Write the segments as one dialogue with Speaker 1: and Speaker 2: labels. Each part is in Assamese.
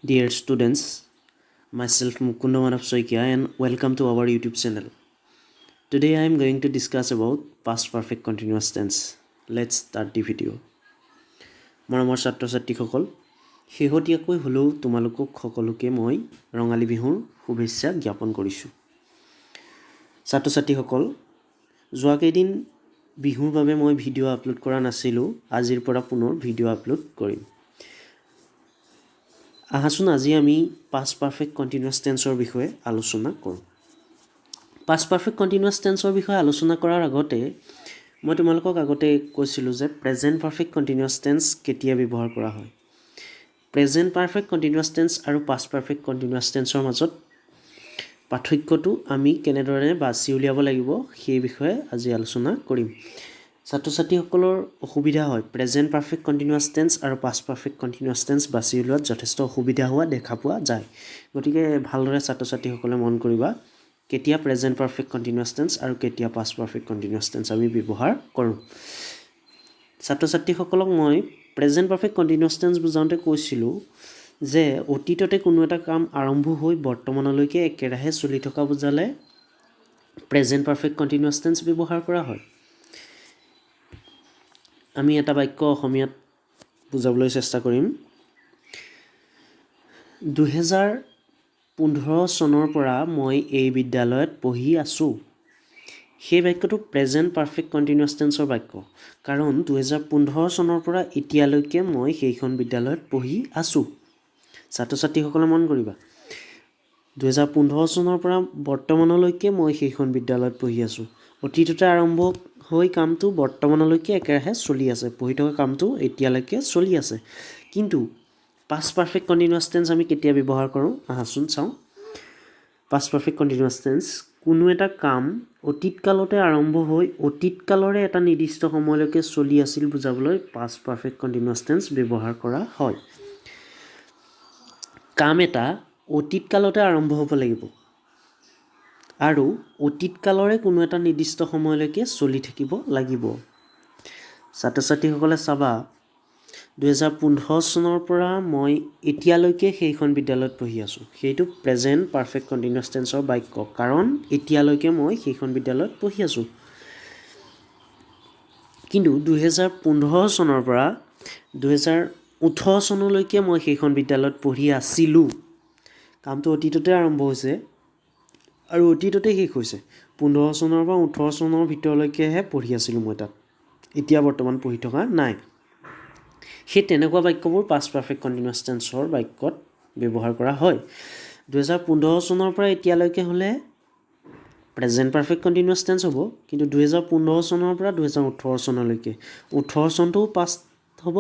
Speaker 1: Dear students, myself Mukunda Manav Soikia and welcome to our YouTube channel. Today I am going to discuss about past perfect continuous tense. Let's start the video. মৰমৰ ছাত্ৰ ছাত্ৰীসকল শেহতীয়াকৈ হ'লেও তোমালোকক সকলোকে মই ৰঙালী বিহুৰ শুভেচ্ছা জ্ঞাপন কৰিছোঁ। ছাত্ৰ ছাত্ৰীসকল যোৱা কেইদিন বিহুৰ বাবে মই ভিডিঅ' আপলোড কৰা নাছিলোঁ, আজিৰ পৰা পুনৰ ভিডিঅ' আপলোড কৰিম। আহাচোন আজি আমি পাষ্ট পাৰফেক্ট কণ্টিনিউৱাছ টেন্সৰ বিষয়ে আলোচনা কৰোঁ। পাষ্ট পাৰফেক্ট কণ্টিনিউৱাছ টেন্সৰ বিষয়ে আলোচনা কৰাৰ আগতে মই তোমালোকক আগতে কৈছিলোঁ যে প্ৰেজেণ্ট পাৰফেক্ট কণ্টিনিউৱাছ টেন্স কেতিয়া ব্যৱহাৰ কৰা হয়। প্ৰেজেণ্ট পাৰফেক্ট কণ্টিনিউৱাছ টেন্স আৰু পাষ্ট পাৰফেক্ট কণ্টিনিউৱাছ টেন্সৰ মাজত পাৰ্থক্যটো আমি কেনেদৰে বাছি উলিয়াব লাগিব সেই বিষয়ে আজি আলোচনা কৰিম। ছাত্ৰ ছাত্ৰীসকলৰ অসুবিধা হয়, প্ৰেজেণ্ট পাৰফেক্ট কণ্টিনিউৱাছ টেন্স আৰু পাষ্ট পাৰফেক্ট কণ্টিনিউৱাছ টেন্স বাছি উলিওৱাত যথেষ্ট অসুবিধা হোৱা দেখা পোৱা যায়। গতিকে ভালদৰে ছাত্ৰ ছাত্ৰীসকলে মন কৰিবা কেতিয়া প্ৰেজেণ্ট পাৰফেক্ট কণ্টিনিউৱাছ টেন্স আৰু কেতিয়া পাষ্ট পাৰফেক্ট কণ্টিনিউৱাছ টেন্স আমি ব্যৱহাৰ কৰোঁ। ছাত্ৰ ছাত্ৰীসকলক মই প্ৰেজেণ্ট পাৰফেক্ট কণ্টিনিউৱাছ টেন্স বুজাওঁতে কৈছিলোঁ যে অতীততে কোনো এটা কাম আৰম্ভ হৈ বৰ্তমানলৈকে একেৰাহে চলি থকা বুজালে প্ৰেজেণ্ট পাৰফেক্ট কণ্টিনিউৱাছ টেন্স ব্যৱহাৰ কৰা হয়। আমি এটা বাক্য অসমীয়াত বুজাবলৈ চেষ্টা কৰিম। 2015 চনৰ পৰা মই এই বিদ্যালয়ত পঢ়ি আছোঁ। সেই বাক্যটো প্ৰেজেণ্ট পাৰফেক্ট কণ্টিনিউৱাছ টেন্সৰ বাক্য, কাৰণ 2015 চনৰ পৰা এতিয়ালৈকে মই সেইখন বিদ্যালয়ত পঢ়ি আছোঁ। ছাত্ৰ ছাত্ৰীসকলে মন কৰিবা 2015 চনৰ পৰা বৰ্তমানলৈকে মই সেইখন বিদ্যালয়ত পঢ়ি আছোঁ। অতীততে আৰম্ভ হৈ কামটো বৰ্তমানলৈকে একেৰাহে চলি আছে, পঢ়ি থকা কামটো এতিয়ালৈকে চলি আছে। কিন্তু পাষ্ট পাৰফেক্ট কণ্টিনিউৱাছ টেন্স আমি কেতিয়া ব্যৱহাৰ কৰোঁ আহাচোন চাওঁ। পাষ্ট পাৰফেক্ট কণ্টিনিউৱাছ টেন্স কোনো এটা কাম অতীতকালতে আৰম্ভ হৈ অতীতকালৰে এটা নিৰ্দিষ্ট সময়লৈকে চলি আছিল বুজাবলৈ পাষ্ট পাৰফেক্ট কণ্টিনিউৱাছ টেন্স ব্যৱহাৰ কৰা হয়। কাম এটা অতীতকালতে আৰম্ভ হ'ব লাগিব আৰু অতীতকালৰে কোনো এটা নিৰ্দিষ্ট সময়লৈকে চলি থাকিব লাগিব। ছাত্ৰ ছাত্ৰীসকলে চাবা 2015 চনৰ পৰা মই এতিয়ালৈকে সেইখন বিদ্যালয়ত পঢ়ি আছোঁ, সেইটো প্ৰেজেণ্ট পাৰফেক্ট কণ্টিনিউৱাছ টেন্সৰ বাক্য, কাৰণ এতিয়ালৈকে মই সেইখন বিদ্যালয়ত পঢ়ি আছোঁ। কিন্তু 2015 চনৰ পৰা 2018 চনলৈকে মই সেইখন বিদ্যালয়ত পঢ়ি আছিলোঁ। কামটো অতীততে আৰম্ভ হৈছে আৰু অতীততে শেষ হৈছে। 15 চনৰ পৰা 18 চনৰ ভিতৰলৈকেহে পঢ়ি আছিলোঁ মই তাত, এতিয়া বৰ্তমান পঢ়ি থকা নাই। সেই তেনেকুৱা বাক্যবোৰ পাষ্ট পাৰফেক্ট কণ্টিনিউৱাছ টেন্সৰ বাক্যত ব্যৱহাৰ কৰা হয়। 2015 চনৰ পৰা এতিয়ালৈকে হ'লে প্ৰেজেণ্ট পাৰফেক্ট কণ্টিনিউৱাছ টেন্স হ'ব, কিন্তু 2015 চনৰ পৰা 2018 চনলৈকে 18 চনটোও পাষ্ট হ'ব,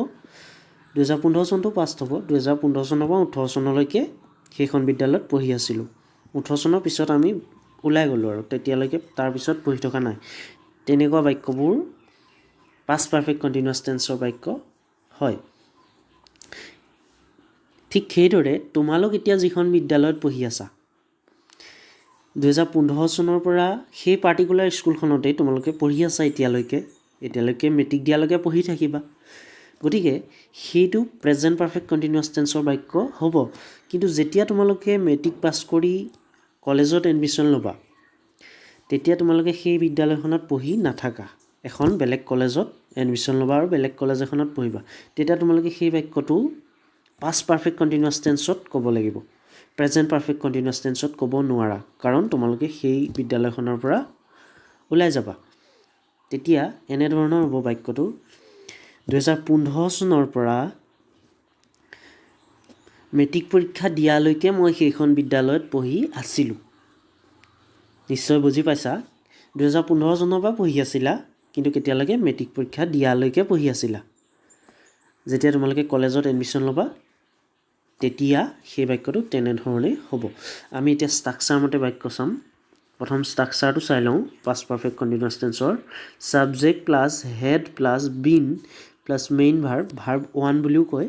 Speaker 1: 2015 চনটোও পাষ্ট হ'ব। 2015 চনৰ পৰা 18 চনলৈকে সেইখন বিদ্যালয়ত পঢ়ি আছিলোঁ। 18 চনৰ পিছত আমি ওলাই গ'লোঁ আৰু তেতিয়ালৈকে তাৰপিছত পঢ়ি থকা নাই। তেনেকুৱা বাক্যবোৰ পাষ্ট পাৰফেক্ট কণ্টিনিউৱাছ টেন্সৰ বাক্য হয়। ঠিক সেইদৰে তোমালোক এতিয়া যিখন বিদ্যালয়ত পঢ়ি আছা, 2015 চনৰ পৰা সেই পাৰ্টিকুলাৰ স্কুলখনতেই তোমালোকে পঢ়ি আছা এতিয়ালৈকে মেট্ৰিক দিয়ালৈকে পঢ়ি থাকিবা। গতিকে সেইটো প্ৰেজেণ্ট পাৰফেক্ট কণ্টিনিউৱাছ টেন্সৰ বাক্য হ'ব। কিন্তু যেতিয়া তোমালোকে মেট্ৰিক পাছ কৰি কলেজত এডমিশ্যন ল'বা, তেতিয়া তোমালোকে সেই বিদ্যালয়খনত পঢ়ি নাথাকা, এখন বেলেগ কলেজত এডমিশ্যন ল'বা আৰু বেলেগ কলেজ এখনত পঢ়িবা। তেতিয়া তোমালোকে সেই বাক্যটো পাষ্ট পাৰফেক্ট কণ্টিনিউৱাছ টেন্সত ক'ব লাগিব, প্ৰেজেণ্ট পাৰফেক্ট কণ্টিনিউৱাছ টেন্সত ক'ব নোৱাৰা, কাৰণ তোমালোকে সেই বিদ্যালয়খনৰ পৰা ওলাই যাবা। তেতিয়া এনেধৰণৰ হ'ব বাক্যটো, 2015 চনৰ পৰা মেট্ৰিক পৰীক্ষা দিয়ালৈকে মই সেইখন বিদ্যালয়ত পঢ়ি আছিলোঁ। নিশ্চয় বুজি পাইছা, 2015 চনৰ পৰা পঢ়ি আছিলা, কিন্তু কেতিয়ালৈকে মেট্ৰিক পৰীক্ষা দিয়ালৈকে পঢ়ি আছিলা। যেতিয়া তোমালোকে কলেজত এডমিশ্যন ল'বা তেতিয়া সেই বাক্যটো তেনেধৰণেই হ'ব। আমি এতিয়া ষ্ট্ৰাকচাৰ মতে বাক্য চাম। প্ৰথম ষ্ট্ৰাকচাৰটো চাই লওঁ পাষ্ট পাৰফেক্ট কণ্টিনিউৱাছ টেন্সৰ। Subject plus had plus been plus main verb, verb 1 বুলিও কয়,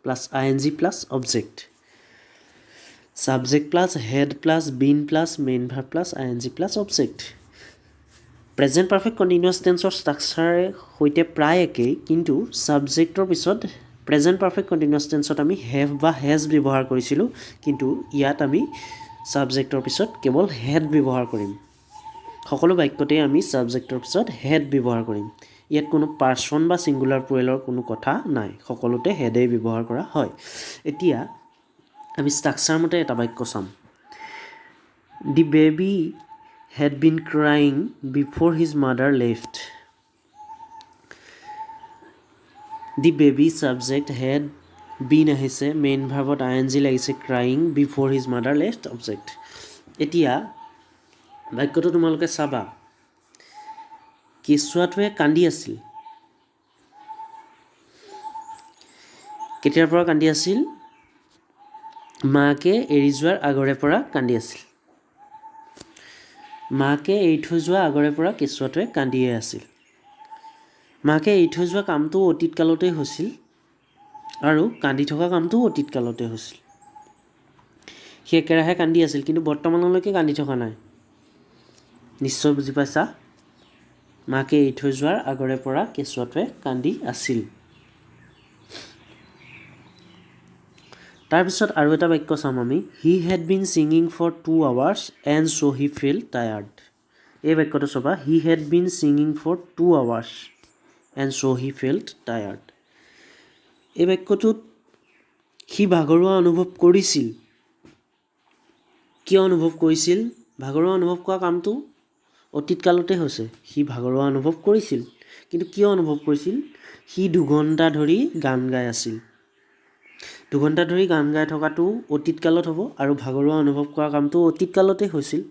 Speaker 1: plus ING plus object. Subject plus had plus been plus main verb plus ING plus object. Present perfect continuous টেন্সৰ ষ্ট্ৰাকচাৰে সৈতে প্ৰায় একেই, কিন্তু ছাবজেক্টৰ পিছত প্ৰেজেণ্ট পাৰফেক্ট কণ্টিনিউৱাছ টেন্সত আমি হেভ বা হেজ ব্যৱহাৰ কৰিছিলোঁ, কিন্তু ইয়াত আমি ছাবজেক্টৰ পিছত কেৱল হেড ব্যৱহাৰ কৰিম। সকলো বাক্যতেই আমি ছাবজেক্টৰ পিছত হেড ব্যৱহাৰ কৰিম। ইয়াত কোনো পাৰ্চন বা ছিংগুলাৰ প্লুৰেলৰ কোনো কথা নাই, সকলোতে হেডেই ব্যৱহাৰ কৰা হয়। এতিয়া আমি ষ্ট্ৰাকচাৰ মতে এটা বাক্য চাম। The baby had been crying before his mother left. The baby subject had been আহিছে, মেইন ভাৰ্বত ING লাগিছে, crying before his mother left object. এতিয়া বাক্যটো তোমালোকে চাবা, কেঁচুৱাটোৱে কান্দি আছিল। কেতিয়াৰ পৰা কান্দি আছিল? মাকে এৰি যোৱাৰ আগৰে পৰা কান্দি আছিল। মাকে এৰি থৈ যোৱা আগৰে পৰা কেঁচুৱাটোৱে কান্দিয়ে আছিল। মাকে এৰি থৈ যোৱা কামটো অতীত কালতেই হৈছিল আৰু কান্দি থকা কামটোও অতীত কালতে হৈছিল। সি একেৰাহে কান্দি আছিল, কিন্তু বৰ্তমানলৈকে কান্দি থকা নাই। নিশ্চয় বুজি পাইছা? মাকে এৰি থৈ যোৱাৰ আগৰে পৰা কেঁচুৱাটোৱে কান্দি আছিল। তাৰপিছত আৰু এটা বাক্য চাম আমি। He had been singing for 2 hours and so' he felt tired. এই বাক্যটো চাবা, he had been singing for 2 hours and so' he felt tired. এই বাক্যটোত সি ভাগৰুৱা অনুভৱ কৰিছিল। কিয় অনুভৱ কৰিছিল? ভাগৰুৱা অনুভৱ কৰা কামটো অতীত কালতে হৈছে। সি ভাগৰুৱা অনুভৱ কৰিছিল, কিন্তু কিয় অনুভৱ কৰিছিল? সি 2 ঘণ্টা ধৰি গান গাই আছিল। 2 ঘণ্টা ধৰি গান গাই থকাটো অতীত কালত হ'ব আৰু ভাগৰুৱা অনুভৱ কৰা কামটো অতীত কালতে হৈছিল,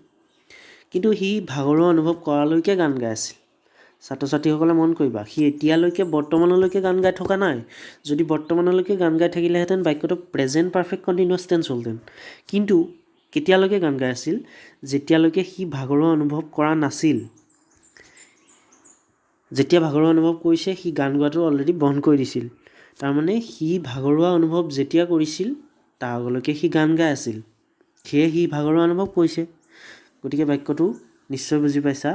Speaker 1: কিন্তু সি ভাগৰুৱা অনুভৱ কৰালৈকে গান গাই আছিল। ছাত্ৰ ছাত্ৰীসকলে মন কৰিবা, সি এতিয়ালৈকে বৰ্তমানলৈকে গান গাই থকা নাই। যদি বৰ্তমানলৈকে গান গাই থাকিলেহেঁতেন বাক্যটো প্ৰেজেণ্ট পাৰফেক্ট কণ্টিনিউৱাছ টেন্স হ'লহেঁতেন। কিন্তু কেতিয়ালৈকে গান গাই আছিল? যেতিয়ালৈকে সি ভাগৰুৱা অনুভৱ কৰা নাছিল। যেতিয়া ভাগৰুৱা অনুভৱ কৰিছে, সি গান গোৱাটো অলৰেডি বন্ধ কৰি দিছিল। তাৰমানে সি ভাগৰুৱা অনুভৱ যেতিয়া কৰিছিল তাৰ আগলৈকে সি গান গাই আছিল, সেয়ে সি ভাগৰুৱা অনুভৱ কৰিছে। গতিকে বাক্যটো নিশ্চয় বুজি পাইছা।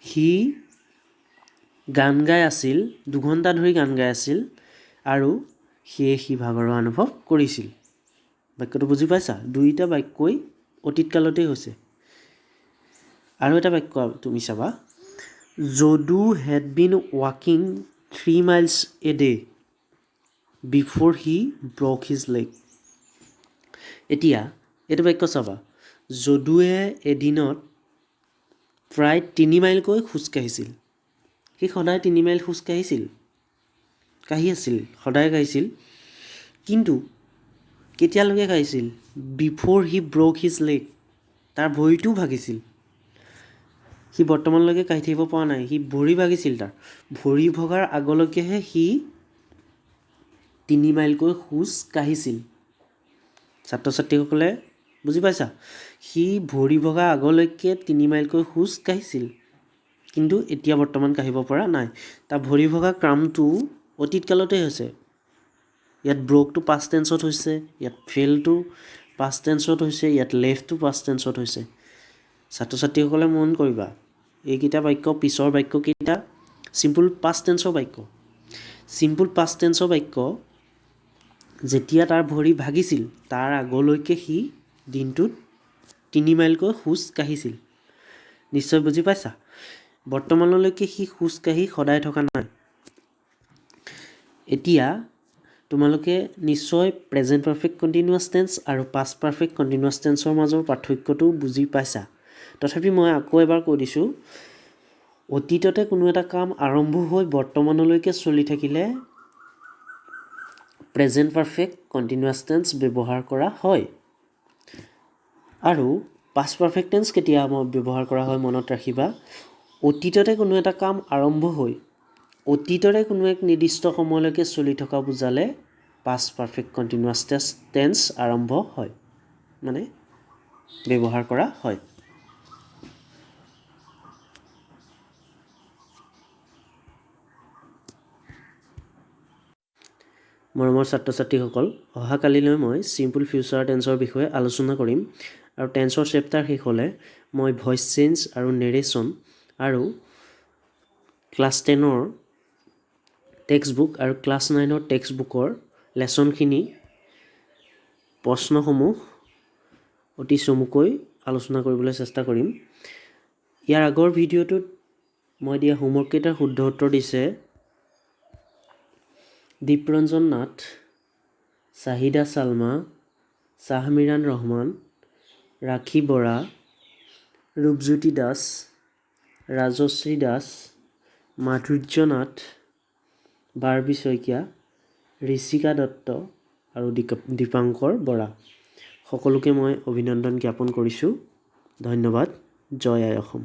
Speaker 1: সি গান গাই আছিল, 2 ঘণ্টা ধৰি গান গাই আছিল আৰু সেয়ে সি ভাগৰুৱা অনুভৱ কৰিছিল। বাক্যটো বুজি পাইছা? দুইটা বাক্যই অতীত কালতেই হৈছে। আৰু এটা বাক্য তুমি চাবা, যদু হেড বিন ৱাকিং 3 miles a day before he broke his leg. এতিয়া এইটো বাক্য চাবা, যদুৱে এদিনত প্ৰায় 3 মাইলকৈ খোজকাঢ়িছিল। সি সদায় 3 মাইল খোজকাঢ়িছিল, সদায় কাঢ়িছিল, কিন্তু কেতিয়ালৈকে কাঢ়িছিল? Before he broke his leg. তাৰ ভৰিটোও ভাগিছিল। সি বৰ্তমানলৈকে কাঢ়ি থাকিব পৰা নাই, সি ভৰি ভাগিছিল। তাৰ ভৰি ভগাৰ আগলৈকেহে সি 3 মাইলকৈ খোজ কাঢ়িছিল। ছাত্ৰ ছাত্ৰীসকলে বুজি পাইছা? সি ভৰি ভগা আগলৈকে 3 মাইলকৈ খোজ কাঢ়িছিল, কিন্তু এতিয়া বৰ্তমান কাঢ়িব পৰা নাই। তাৰ ভৰি ভগা কামটো অতীত কালতে হৈছে। ইয়াত ব্ৰকটো পাষ্ট টেন্সত হৈছে, ইয়াত ফেইলটো পাষ্ট টেন্সত হৈছে, ইয়াত লেফ্টটো পাষ্ট টেন্সত হৈছে। ছাত্ৰ ছাত্ৰীসকলে মন কৰিবা, এইকেইটা বাক্য পিছৰ বাক্যকেইটা চিম্পুল পাষ্ট টেন্সৰ বাক্য। চিম্পুল পাষ্ট টেন্সৰ বাক্য যেতিয়া তাৰ ভৰি ভাগিছিল তাৰ আগলৈকে সি দিনটোত 3 মাইলকৈ খোজ কাঢ়িছিল। নিশ্চয় বুজি পাইছা? বৰ্তমানলৈকে সি খোজকাঢ়ি সদায় থকা নাই। এতিয়া তোমালোকে নিশ্চয় প্ৰেজেণ্ট পাৰফেক্ট কণ্টিনিউৱাছ টেন্স আৰু পাষ্ট পাৰফেক্ট কণ্টিনিউৱাছ টেন্সৰ মাজৰ পাৰ্থক্যটো বুজি পাইছা। তথাপি মই আকৌ এবাৰ কৈ দিছোঁ, অতীততে কোনো এটা কাম আৰম্ভ হৈ বৰ্তমানলৈকে চলি থাকিলে প্ৰেজেণ্ট পাৰফেক্ট কণ্টিনিউৱাছ টেন্স ব্যৱহাৰ কৰা হয়। আৰু পাষ্ট পাৰফেক্ট টেন্স কেতিয়া ব্যৱহাৰ কৰা হয় মনত ৰাখিবা, অতীততে কোনো এটা কাম আৰম্ভ হৈ অতীতৰে কোনো এক নিৰ্দিষ্ট সময়লৈকে চলি থকা বুজালে পাষ্ট পাৰফেক্ট কণ্টিনিউৱাছ টেন্স আৰম্ভ হয়, মানে ব্যৱহাৰ কৰা হয়। মৰমৰ ছাত্ৰ ছাত্ৰীসকল, অহাকালিলৈ মই চিম্পুল ফিউচাৰ টেন্সৰ বিষয়ে আলোচনা কৰিম আৰু টেন্সৰ চেপ্টাৰ শেষ হ'লে মই ভইচ চেঞ্জ আৰু নেৰেশ্যন আৰু ক্লাছ 10ৰ টেক্সট বুক আৰু ক্লাছ 9ৰ টেক্সট বুকৰ লেচনখিনি প্ৰশ্নসমূহ অতি চমুকৈ আলোচনা কৰিবলৈ চেষ্টা কৰিম। ইয়াৰ আগৰ ভিডিঅ'টোত মই দিয়া হোমৱৰ্ককেইটাৰ শুদ্ধ উত্তৰ দিছে দীপৰঞ্জন নাথ, চাহিদা চালমা, চাহমিৰান ৰহমান, ৰাখী বৰা, ৰূপজ্যোতি দাস, ৰাজশ্ৰী দাস, মাধুৰ্য নাথ, বাৰ্বী শইকীয়া, ঋষিকা দত্ত আৰু দীপাংকৰ বৰা। সকলোকে মই অভিনন্দন জ্ঞাপন কৰিছোঁ। ধন্যবাদ। জয় আই অসম।